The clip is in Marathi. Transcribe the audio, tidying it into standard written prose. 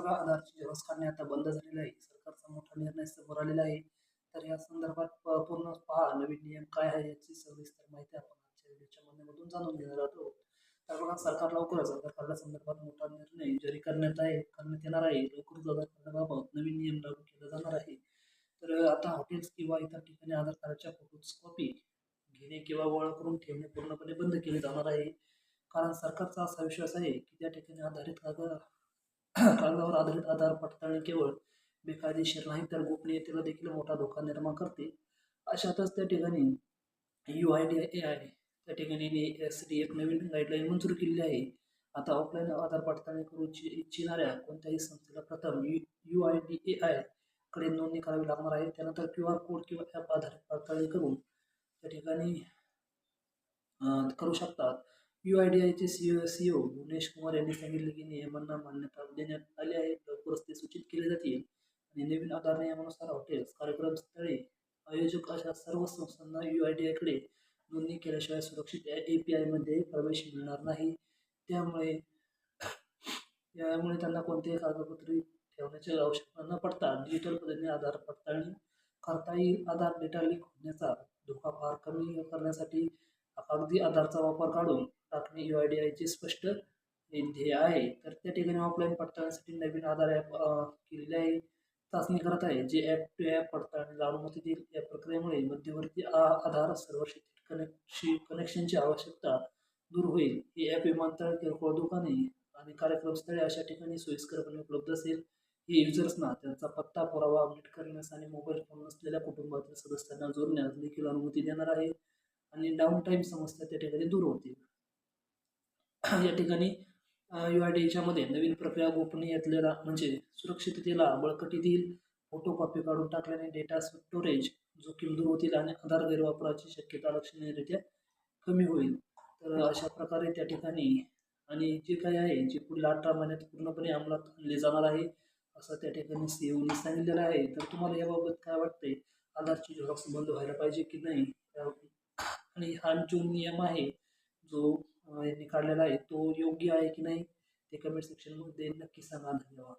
बघा, आधारची झेरॉक्स काढणे आता बंद झालेलं आहे. सरकारचा मोठा निर्णय समोर आलेला आहे. तर या संदर्भात पूर्ण पहा नवीन नियम काय आहे याची सविस्तर माहिती आपण आजच्या व्हिडिओच्या माध्यमातून जाणून घेणार आहोत. तर बघा, सरकार लवकरच आधार कार्डासंदर्भात मोठा निर्णय जारी करण्यात येणार आहे. लवकरच आधार कार्डाबाबत नवीन नियम लागू केला जाणार आहे. तर आता हॉटेल्स किंवा इतर ठिकाणी आधार कार्डच्या फोटोची कॉपी घेणे किंवा गोळा करून ठेवणे पूर्णपणे बंद केले जाणार आहे. कारण सरकारचा असा विश्वास आहे की त्या ठिकाणी कागदावर आधारित आधार पडताळणी केवळ बेकायदेशीर नाही तर गोपनीयतेला देखील मोठा धोका निर्माण करते. अशातच त्या ठिकाणी UIDAI त्या ठिकाणी एक नवीन गाईडलाईन मंजूर केलेली आहे. आता ऑफलाईन आधार पडताळणी करू इच्छिणाऱ्या कोणत्याही संस्थेला प्रथम UIDAI कडे नोंदणी करावी लागणार आहे. त्यानंतर QR कोड किंवा ॲप आधारित पडताळणी करून त्या ठिकाणी करू शकतात. UIDAIचे CEO भुवनेश कुमार यांनी सांगितले की नियमांना मान्यता देण्यात आली आहे. लवकरच ते सूचित केले जातील आणि नवीन आधार नियमानुसार हॉटेल्स, कार्यक्रम स्थळे, आयोजक अशा सर्व संस्थांना UIDAI कडे नोंदणी केल्याशिवाय सुरक्षित API मध्ये प्रवेश मिळणार नाही. त्यामुळे त्यांना कोणतेही कागदपत्रे ठेवण्याची आवश्यकता न पडता डिजिटल पद्धतीने आधार पडताळणी करता येईल. आधार डेटा लीक होण्याचा धोका फार कमी करण्यासाठी कागदी आधारचा वापर काढून टाकणे UIDAIचे स्पष्ट ध्येय आहे. तर त्या ठिकाणी ऑफलाईन पडताळणीसाठी नवीन आधार ॲप केलेले आहे, चाचणी करत आहे, जे ॲप टू ॲप पडताळणीला अनुमती देईल. या प्रक्रियेमुळे मध्यवर्ती आधार सर्व्हरशी कनेक्शनची आवश्यकता दूर होईल. हे ॲप विमानतळ, किरकोळ दुकाने आणि कार्यक्रम स्थळे अशा ठिकाणी सोयीस्करपणे उपलब्ध असेल. हे युजर्सना त्यांचा पत्ता पुरावा अपडेट करण्यास आणि मोबाईल फोन नसलेल्या कुटुंबातील सदस्यांना जोडण्यास देखील अनुमती देणार आहे आणि डाऊन टाईम समस्या त्या ठिकाणी दूर होतील. या ठिकाणी UIDAIच्या मध्ये नवीन प्रक्रिया गोपनीयतेला म्हणजे सुरक्षिततेला बळकटी देईल. फोटो कॉपी काढून टाकल्याने डेटा स्टोरेज जोखीम दूर होतील आणि आधार गैरवापराची शक्यता लक्षणीयरित्या कमी होईल. तर अशा प्रकारे त्या ठिकाणी आणि जे काही आहे जे पुढील 18 महिन्यात पूर्णपणे अंमलात आणले जाणार आहे असं त्या ठिकाणी CEOने सांगितलेलं आहे. तर तुम्हाला याबाबत काय वाटतंय? आधारची झेरॉक्स बंद व्हायला पाहिजे की नाही? आणि हा जो नियम आहे जो यांनी काढलेला आहे तो योग्य आहे की नाही ते कमेंट सेक्शनमध्ये नक्की सांगा. धन्यवाद.